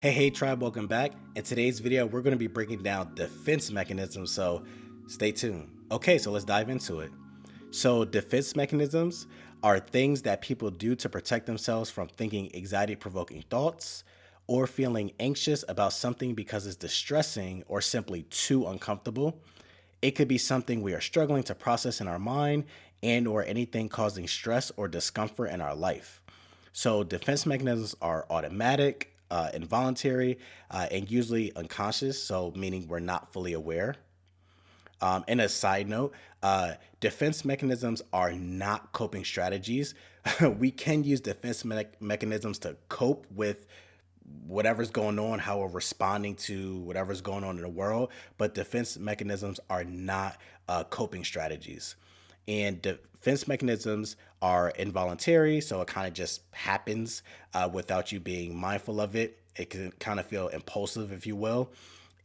Hey tribe, welcome back. In today's video, we're going to be breaking down defense mechanisms, so stay tuned. Okay, so let's dive into it. So defense mechanisms are things that people do to protect themselves from thinking anxiety-provoking thoughts or feeling anxious about something because it's distressing or simply too uncomfortable. It could be something we are struggling to process in our mind and or anything causing stress or discomfort in our life. So defense mechanisms are automatic, involuntary, and usually unconscious, so meaning we're not fully aware. And a side note, defense mechanisms are not coping strategies. We can use defense mechanisms to cope with whatever's going on, how we're responding to whatever's going on in the world, but defense mechanisms are not coping strategies. And defense mechanisms are involuntary, so it kind of just happens without you being mindful of it. It can kind of feel impulsive, if you will.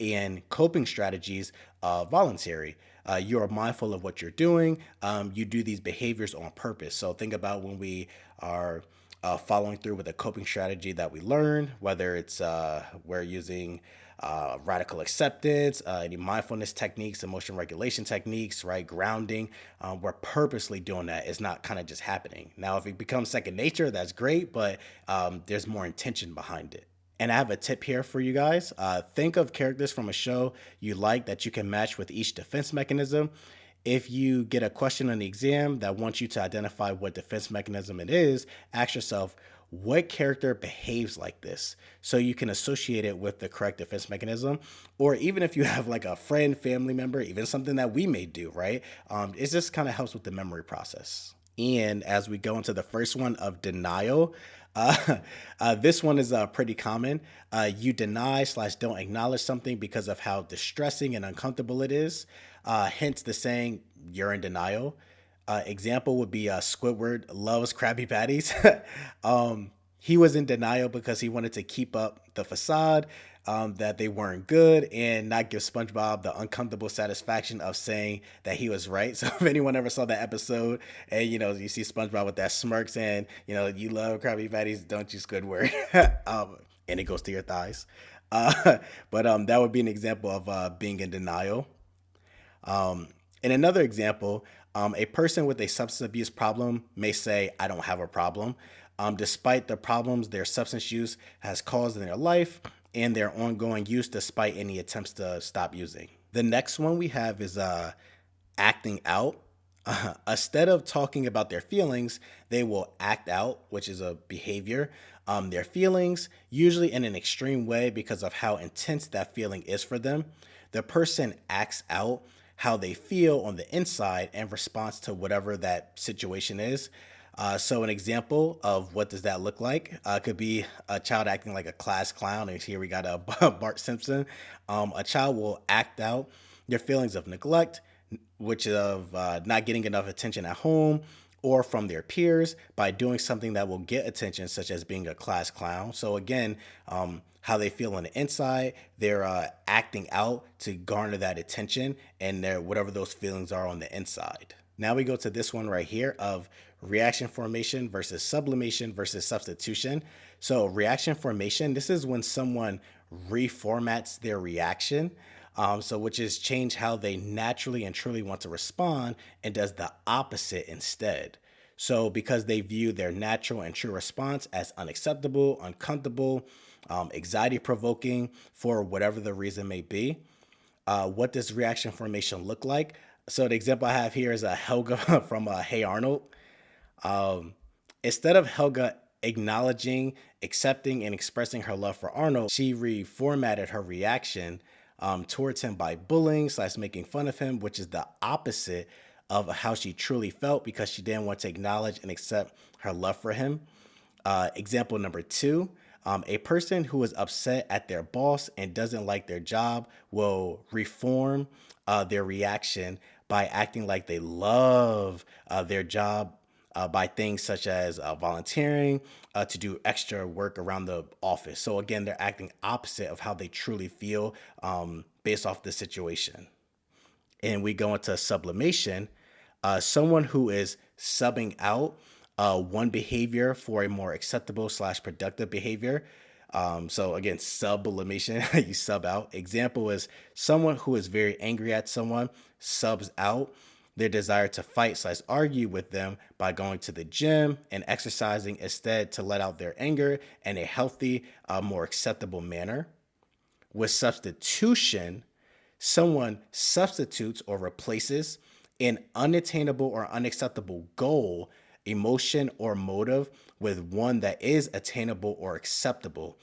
And coping strategies, voluntary. You are mindful of what you're doing. You do these behaviors on purpose. So think about when we are following through with a coping strategy that we learn, whether it's we're using radical acceptance, any mindfulness techniques, emotion regulation techniques, right? Grounding. We're purposely doing that. It's not kind of just happening. Now, if it becomes second nature, that's great, but there's more intention behind it. And I have a tip here for you guys. Think of characters from a show you like that you can match with each defense mechanism. If you get a question on the exam that wants you to identify what defense mechanism it is, ask yourself, what character behaves like this? So you can associate it with the correct defense mechanism. Or even if you have like a friend, family member, even something that we may do, right? It just kind of helps with the memory process. And as we go into the first one of denial, this one is pretty common. You deny slash don't acknowledge something because of how distressing and uncomfortable it is. Hence the saying, you're in denial. Example would be Squidward loves Krabby Patties. He was in denial because he wanted to keep up the facade, that they weren't good and not give SpongeBob the uncomfortable satisfaction of saying that he was right. So if anyone ever saw that episode and, you see SpongeBob with that smirk saying, you love Krabby Patties, don't you, Squidward? And it goes to your thighs. But that would be an example of being in denial. In another example, a person with a substance abuse problem may say, I don't have a problem, despite the problems their substance use has caused in their life and their ongoing use despite any attempts to stop using. The next one we have is acting out. Instead of talking about their feelings, they will act out, which is a behavior, their feelings, usually in an extreme way because of how intense that feeling is for them. The person acts out how they feel on the inside in response to whatever that situation is. So an example of what does that look like could be a child acting like a class clown. And here we got a Bart Simpson. A child will act out their feelings of neglect, which of not getting enough attention at home or from their peers by doing something that will get attention, such as being a class clown. So again, how they feel on the inside, they're acting out to garner that attention and their whatever those feelings are on the inside. Now we go to this one right here of reaction formation versus sublimation versus substitution. So reaction formation, this is when someone reformats their reaction. So which is change how they naturally and truly want to respond and does the opposite instead. So because they view their natural and true response as unacceptable, uncomfortable, anxiety provoking for whatever the reason may be. What does reaction formation look like? So the example I have here is a Helga from Hey Arnold. Instead of Helga acknowledging, accepting, and expressing her love for Arnold, she reformatted her reaction towards him by bullying / making fun of him, which is the opposite of how she truly felt because she didn't want to acknowledge and accept her love for him. Example number 2, a person who is upset at their boss and doesn't like their job will reform their reaction by acting like they love their job by things such as volunteering to do extra work around the office. So again, they're acting opposite of how they truly feel based off the situation. And we go into sublimation, someone who is subbing out one behavior for a more acceptable / productive behavior. So again, sublimation, you sub out. Example is someone who is very angry at someone subs out their desire to fight slash argue with them by going to the gym and exercising instead to let out their anger in a healthy, more acceptable manner. With substitution, someone substitutes or replaces an unattainable or unacceptable goal, emotion, or motive with one that is attainable or acceptable.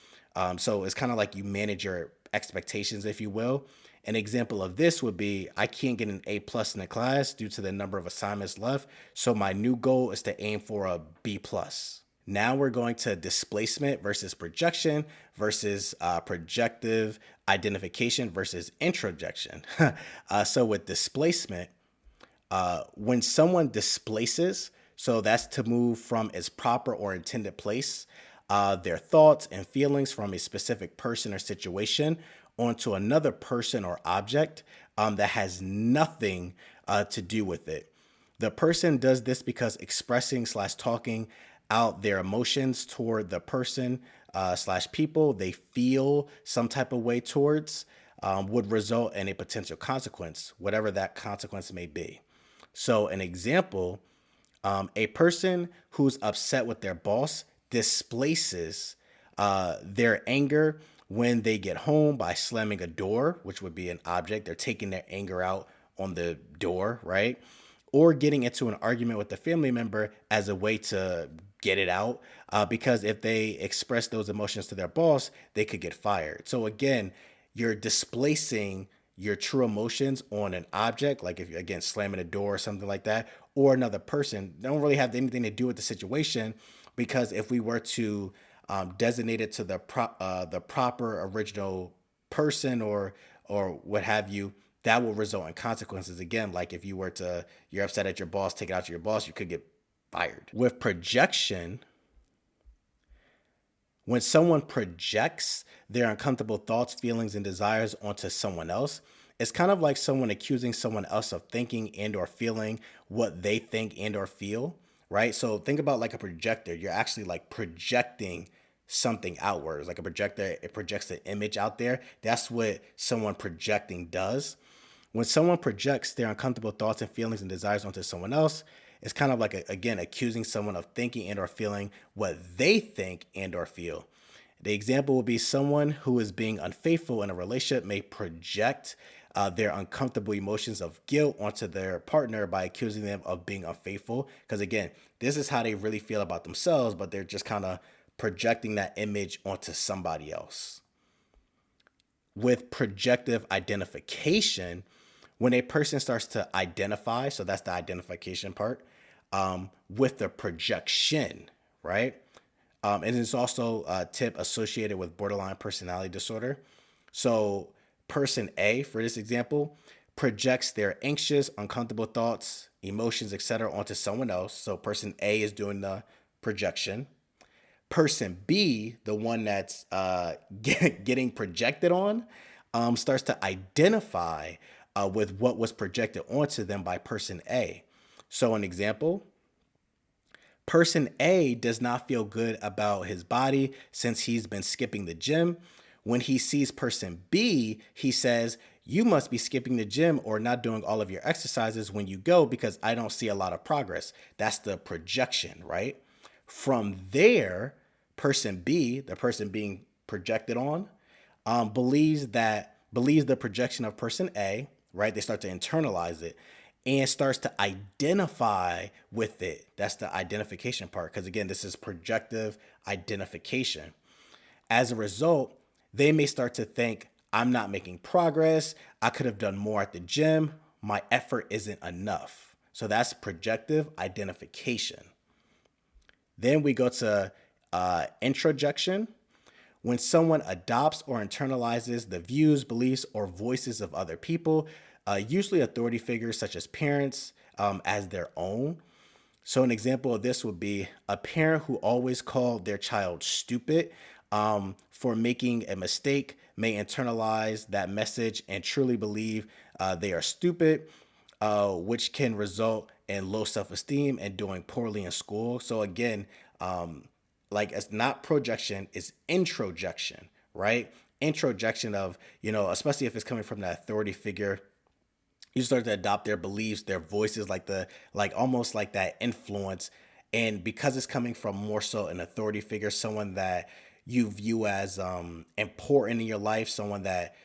So it's kind of like you manage your expectations, if you will. An example of this would be I can't get an A+ in the class due to the number of assignments left. So my new goal is to aim for a B+. Now we're going to displacement versus projection versus projective identification versus introjection. So with displacement, when someone displaces, so that's to move from its proper or intended place, their thoughts and feelings from a specific person or situation onto another person or object that has nothing to do with it. The person does this because expressing slash talking out their emotions toward the person slash people they feel some type of way towards would result in a potential consequence, whatever that consequence may be. So an example, a person who's upset with their boss displaces their anger when they get home by slamming a door, which would be an object. They're taking their anger out on the door, right? Or getting into an argument with a family member as a way to get it out. Because if they express those emotions to their boss, they could get fired. So again, you're displacing your true emotions on an object, like if you're again slamming a door or something like that, or another person. They don't really have anything to do with the situation, because if we were to designate it to the proper original person or what have you, that will result in consequences. Again, like if you're upset at your boss, take it out to your boss, you could get fired. With projection, when someone projects their uncomfortable thoughts, feelings, and desires onto someone else, it's kind of like someone accusing someone else of thinking and or feeling what they think and or feel, right? So think about like a projector. You're actually like projecting something outwards. Like a projector, it projects the image out there. That's what someone projecting does. When someone projects their uncomfortable thoughts and feelings and desires onto someone else, it's kind of like, again, accusing someone of thinking and or feeling what they think and or feel. The example would be someone who is being unfaithful in a relationship may project their uncomfortable emotions of guilt onto their partner by accusing them of being unfaithful. Because again, this is how they really feel about themselves, but they're just kind of projecting that image onto somebody else. With projective identification, when a person starts to identify, so that's the identification part, with the projection, right? And it's also a tip associated with borderline personality disorder. So person A, for this example, projects their anxious, uncomfortable thoughts, emotions, etc. onto someone else. So person A is doing the projection. Person B, the one that's getting projected on, starts to identify with what was projected onto them by person A. So an example, person A does not feel good about his body since he's been skipping the gym. When he sees person B, he says, "You must be skipping the gym or not doing all of your exercises when you go because I don't see a lot of progress." That's the projection, right? From there, person B, the person being projected on, believes the projection of person A, right? They start to internalize it and starts to identify with it. That's the identification part. Because again, this is projective identification. As a result, they may start to think, I'm not making progress. I could have done more at the gym. My effort isn't enough. So that's projective identification. Then we go to introjection. When someone adopts or internalizes the views, beliefs, or voices of other people, usually authority figures such as parents, as their own. So an example of this would be a parent who always called their child stupid for making a mistake may internalize that message and truly believe they are stupid, which can result in low self-esteem and doing poorly in school. So again, like it's not projection, it's introjection, right? Introjection of, especially if it's coming from that authority figure, you start to adopt their beliefs, their voices, like almost like that influence. And because it's coming from more so an authority figure, someone that you view as important in your life, someone that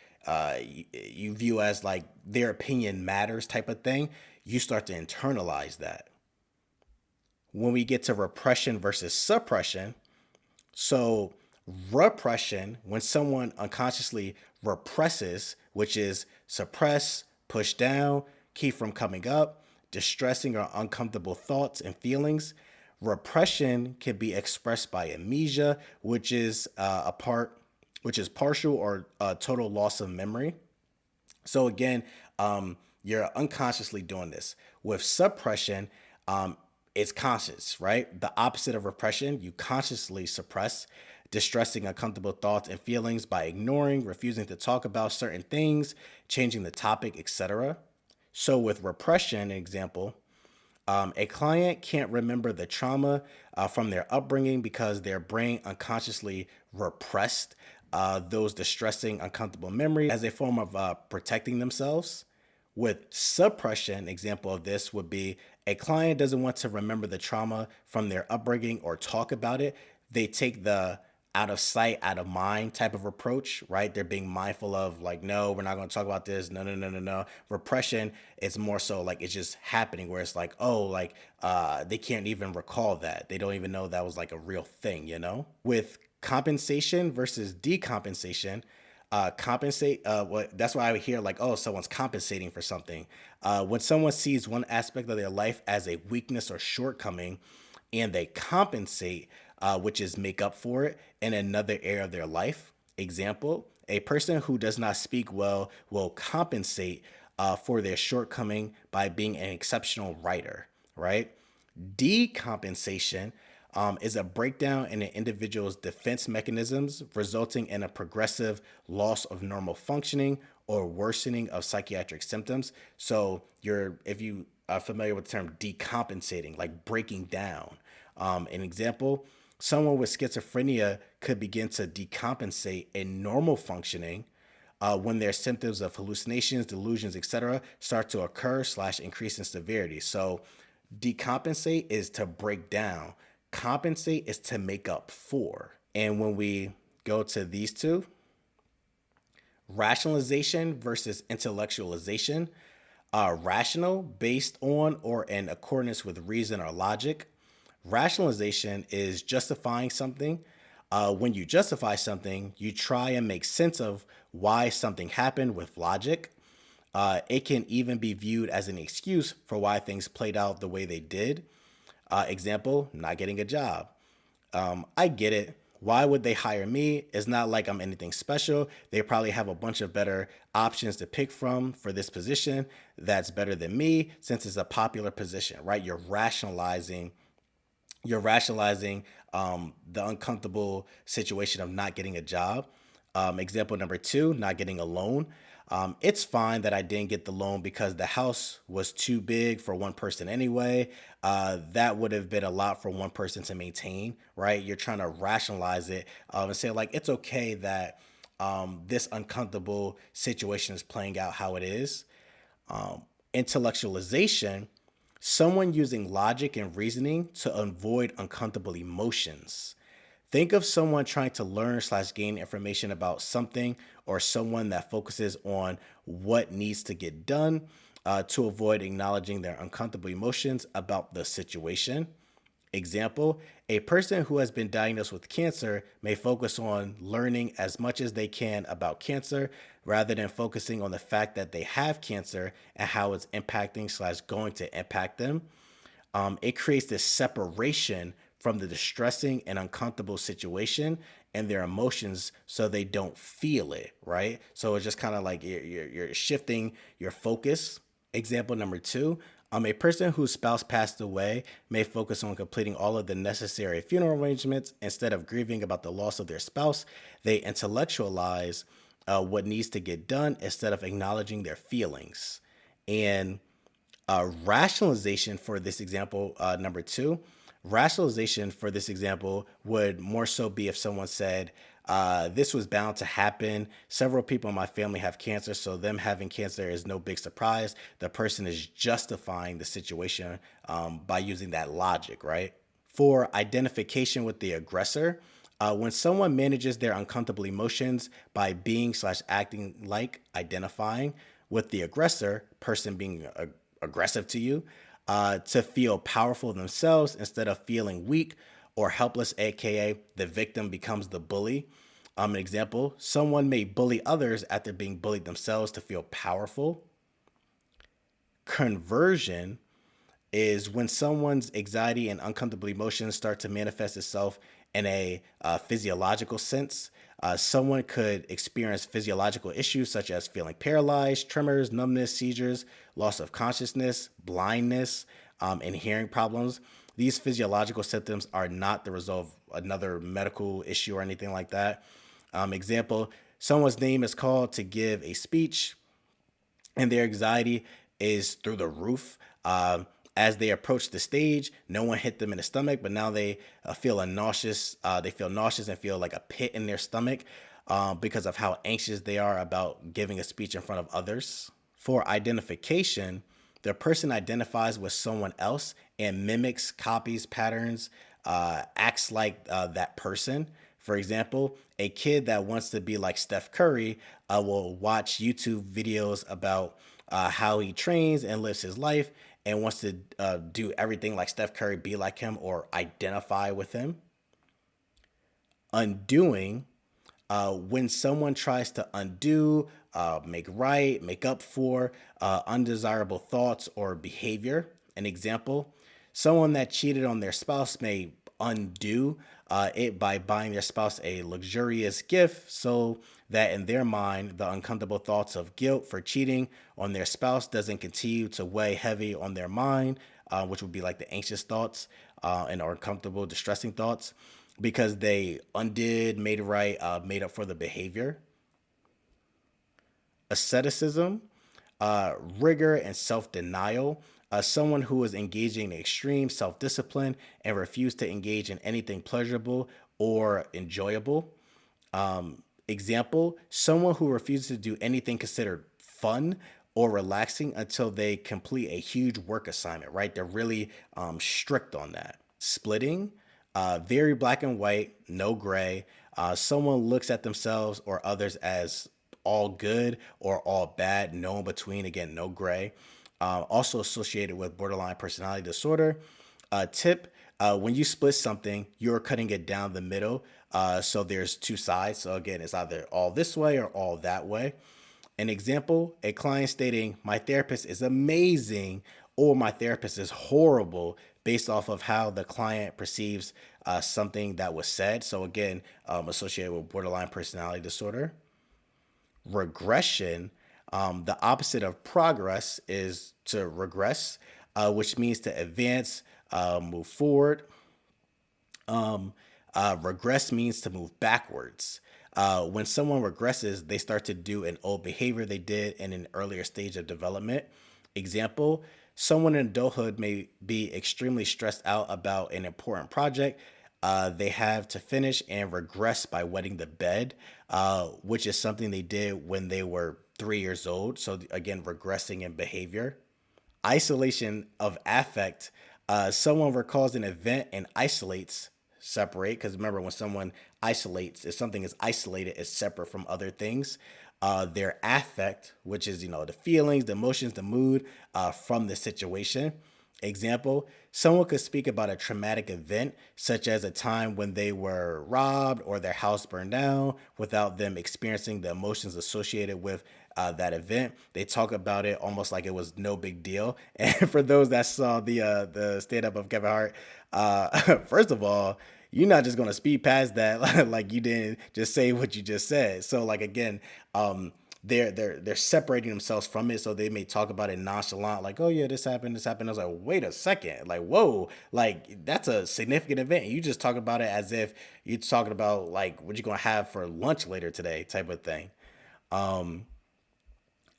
you view as like their opinion matters type of thing, you start to internalize that. When we get to repression versus suppression, so repression, when someone unconsciously represses, which is suppress, push down, keep from coming up, distressing or uncomfortable thoughts and feelings. Repression can be expressed by amnesia, which is partial or total loss of memory. So again, you're unconsciously doing this. With suppression, it's conscious, right? The opposite of repression, you consciously suppress distressing, uncomfortable thoughts and feelings by ignoring, refusing to talk about certain things, changing the topic, etc. So with repression, an example, a client can't remember the trauma from their upbringing because their brain unconsciously repressed those distressing, uncomfortable memories as a form of protecting themselves. With suppression, example of this would be a client doesn't want to remember the trauma from their upbringing or talk about it. They take the out of sight, out of mind type of approach, right? They're being mindful of like, no, we're not going to talk about this. No, no, no, no, no. Repression, it's more so like it's just happening where it's like, oh, like they can't even recall that. They don't even know that was like a real thing, With compensation versus decompensation, that's why I would hear like, oh, someone's compensating for something. When someone sees one aspect of their life as a weakness or shortcoming and they compensate, which is make up for it in another area of their life. Example, a person who does not speak well will compensate for their shortcoming by being an exceptional writer, right? Decompensation is a breakdown in an individual's defense mechanisms, resulting in a progressive loss of normal functioning or worsening of psychiatric symptoms. So if you are familiar with the term decompensating, like breaking down. An example, someone with schizophrenia could begin to decompensate in normal functioning when their symptoms of hallucinations, delusions, etc., start to occur / increase in severity. So decompensate is to break down. Compensate is to make up for. And when we go to these two, rationalization versus intellectualization, rational, based on or in accordance with reason or logic. Rationalization is justifying something. When you justify something, you try and make sense of why something happened with logic. It can even be viewed as an excuse for why things played out the way they did. Example, not getting a job. I get it. Why would they hire me? It's not like I'm anything special. They probably have a bunch of better options to pick from for this position that's better than me since it's a popular position, right? You're rationalizing the uncomfortable situation of not getting a job. Example number 2, not getting a loan. It's fine that I didn't get the loan because the house was too big for one person anyway. That would have been a lot for one person to maintain, right? You're trying to rationalize it and say like, it's okay that this uncomfortable situation is playing out how it is. Intellectualization, someone using logic and reasoning to avoid uncomfortable emotions. Think of someone trying to learn / gain information about something or someone that focuses on what needs to get done to avoid acknowledging their uncomfortable emotions about the situation. Example, a person who has been diagnosed with cancer may focus on learning as much as they can about cancer rather than focusing on the fact that they have cancer and how it's impacting / going to impact them. It creates this separation from the distressing and uncomfortable situation and their emotions so they don't feel it, right? So it's just kind of like you're shifting your focus. Example number 2, a person whose spouse passed away may focus on completing all of the necessary funeral arrangements instead of grieving about the loss of their spouse. They intellectualize what needs to get done instead of acknowledging their feelings. And rationalization for this example, number 2, Rationalization for this example would more so be if someone said, this was bound to happen. Several people in my family have cancer, so them having cancer is no big surprise. The person is justifying the situation by using that logic, right? For identification with the aggressor, when someone manages their uncomfortable emotions by being slash acting like identifying with the aggressor, person being aggressive to you, to feel powerful themselves instead of feeling weak or helpless, aka the victim becomes the bully. An example, someone may bully others after being bullied themselves to feel powerful. Conversion is when someone's anxiety and uncomfortable emotions start to manifest itself in a physiological sense. Someone could experience physiological issues such as feeling paralyzed, tremors, numbness, seizures, loss of consciousness, blindness, and hearing problems. These physiological symptoms are not the result of another medical issue or anything like that. Example, someone's name is called to give a speech and their anxiety is through the roof. As they approach the stage, no one hit them in the stomach, but now they feel a nauseous. They feel nauseous and feel like a pit in their stomach because of how anxious they are about giving a speech in front of others. For identification, the person identifies with someone else and mimics, copies patterns, acts like that person. For example, a kid that wants to be like Steph Curry will watch YouTube videos about how he trains and lives his life and wants to do everything like Steph Curry, be like him, or identify with him. Undoing, when someone tries to undo, make right, make up for undesirable thoughts or behavior. An example, someone that cheated on their spouse may undo it by buying their spouse a luxurious gift so that in their mind, the uncomfortable thoughts of guilt for cheating on their spouse doesn't continue to weigh heavy on their mind, which would be like the anxious thoughts and uncomfortable, distressing thoughts because they undid, made right, made up for the behavior. Asceticism, rigor, and self denial. Someone who is engaging in extreme self discipline and refuse to engage in anything pleasurable or enjoyable. Example, someone who refuses to do anything considered fun or relaxing until they complete a huge work assignment, right? They're really strict on that. Splitting, very black and white, no gray. Someone looks at themselves or others as all good or all bad, no in between, again, no gray. Also associated with borderline personality disorder. Tip, when you split something, you're cutting it down the middle. So there's two sides. So again, it's either all this way or all that way. An example, a client stating, my therapist is amazing or my therapist is horrible based off of how the client perceives something that was said. So again, associated with borderline personality disorder. Regression, the opposite of progress is to regress, which means to advance, move forward. Regress means to move backwards. When someone regresses, they start to do an old behavior they did in an earlier stage of development. Example, someone in adulthood may be extremely stressed out about an important project they have to finish and regress by wetting the bed, which is something they did when they were 3 years old. So, again, regressing in behavior. Isolation of affect. Someone recalls an event and isolates, separate. Because remember, when someone isolates, if something is isolated, it's separate from other things. Their affect, which is the feelings, the emotions, the mood from the situation. Example, someone could speak about a traumatic event, such as a time when they were robbed or their house burned down, without them experiencing the emotions associated with that event. They talk about it almost like it was no big deal. And for those that saw the stand up of Kevin Hart, first of all, you're not just gonna speed past that like you didn't just say what you just said. So like again, they're separating themselves from it, so they may talk about it nonchalant, like, oh yeah, this happened, this happened. I was like, wait a second, like, whoa, like that's a significant event. You just talk about it as if you're talking about like what you're gonna have for lunch later today, type of thing. Um,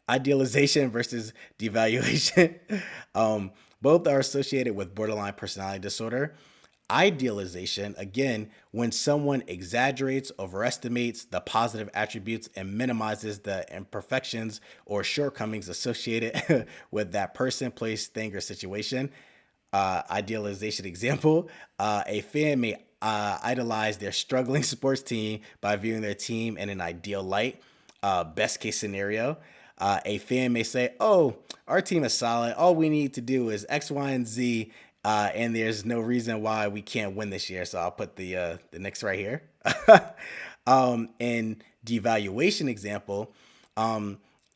Idealization versus devaluation. Both are associated with borderline personality disorder. Idealization, again, when someone exaggerates, overestimates the positive attributes and minimizes the imperfections or shortcomings associated with that person, place, thing, or situation. Idealization example, a fan may idolize their struggling sports team by viewing their team in an ideal light. Best case scenario, a fan may say, "Oh, our team is solid. All we need to do is X, Y, and Z, and there's no reason why we can't win this year." So I'll put the Knicks right here. And devaluation example,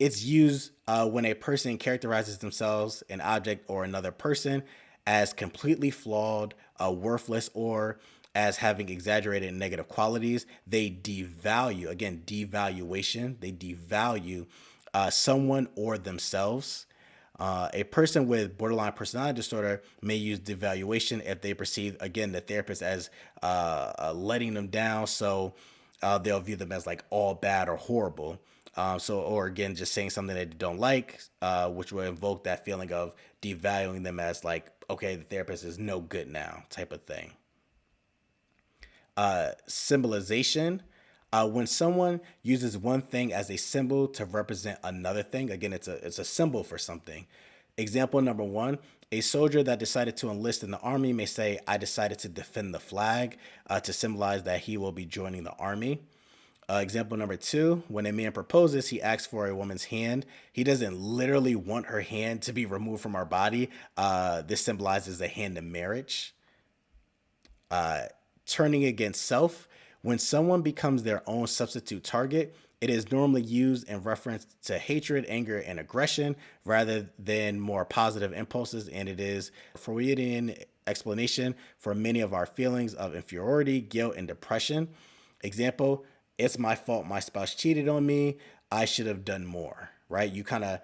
it's used when a person characterizes themselves, an object, or another person as completely flawed, worthless, or as having exaggerated negative qualities. They devalue, again, devaluation, they devalue someone or themselves. A person with borderline personality disorder may use devaluation if they perceive, again, the therapist as letting them down. So they'll view them as like all bad or horrible. Or again, just saying something that they don't like, which will invoke that feeling of devaluing them as like, okay, the therapist is no good now, type of thing. Symbolization. When someone uses one thing as a symbol to represent another thing, again, it's a symbol for something. Example number one, a soldier that decided to enlist in the army may say, "I decided to defend the flag," to symbolize that he will be joining the army. Example number two, when a man proposes, he asks for a woman's hand. He doesn't literally want her hand to be removed from our body. This symbolizes a hand in marriage. Turning against self. When someone becomes their own substitute target, it is normally used in reference to hatred, anger, and aggression rather than more positive impulses. And it is a Freudian explanation for many of our feelings of inferiority, guilt, and depression. Example, it's my fault my spouse cheated on me. I should have done more, right? You kind of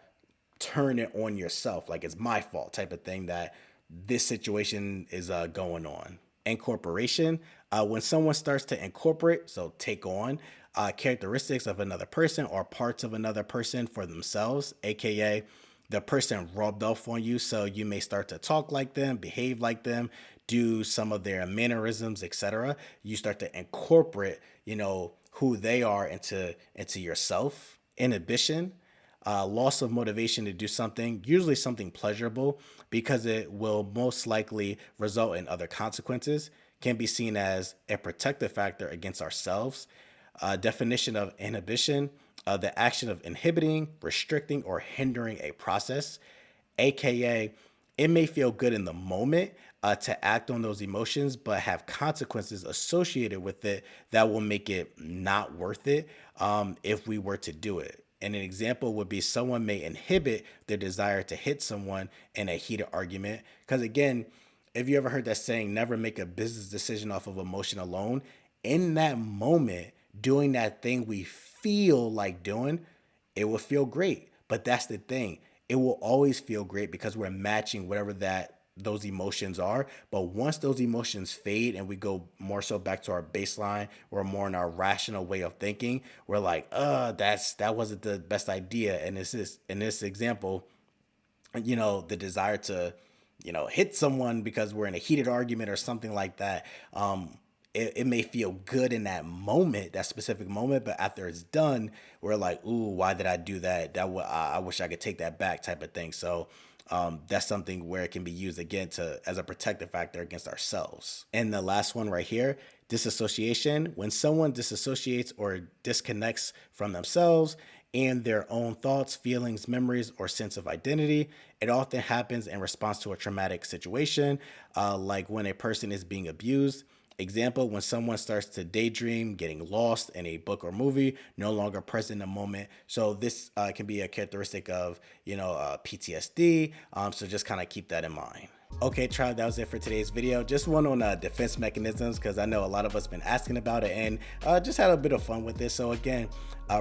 turn it on yourself, like it's my fault type of thing that this situation is going on. Incorporation, when someone starts to incorporate, so take on characteristics of another person or parts of another person for themselves, aka the person rubbed off on you. So you may start to talk like them, behave like them, do some of their mannerisms, etc. You start to incorporate, who they are into yourself. Inhibition, loss of motivation to do something, usually something pleasurable, because it will most likely result in other consequences, can be seen as a protective factor against ourselves. Definition of inhibition, the action of inhibiting, restricting, or hindering a process, aka it may feel good in the moment to act on those emotions, but have consequences associated with it that will make it not worth it if we were to do it. And an example would be someone may inhibit their desire to hit someone in a heated argument. Because again, if you ever heard that saying, never make a business decision off of emotion alone, in that moment, doing that thing we feel like doing, it will feel great. But that's the thing. It will always feel great because we're matching whatever those emotions are. But once those emotions fade and we go more so back to our baseline or more in our rational way of thinking, we're like, that wasn't the best idea. And in this example, the desire to, hit someone because we're in a heated argument or something like that. It may feel good in that moment, that specific moment, but after it's done, we're like, ooh, why did I do that? I wish I could take that back, type of thing. So that's something where it can be used again as a protective factor against ourselves. And the last one right here, disassociation. When someone disassociates or disconnects from themselves and their own thoughts, feelings, memories, or sense of identity, it often happens in response to a traumatic situation, like when a person is being abused. Example, when someone starts to daydream, getting lost in a book or movie, no longer present in the moment. So this can be a characteristic of, PTSD. So just kind of keep that in mind. Okay, tribe, that was it for today's video. Just one on defense mechanisms, because I know a lot of us been asking about it, and just had a bit of fun with this. So again,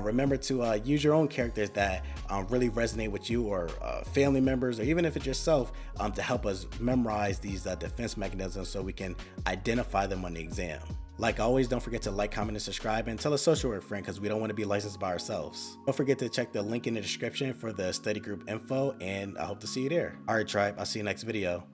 remember to use your own characters that really resonate with you, or family members, or even if it's yourself, to help us memorize these defense mechanisms so we can identify them on the exam. Like always, don't forget to like, comment, and subscribe, and tell a social work friend, because we don't want to be licensed by ourselves. Don't forget to check the link in the description for the study group info, and I hope to see you there. All right, tribe, I'll see you next video.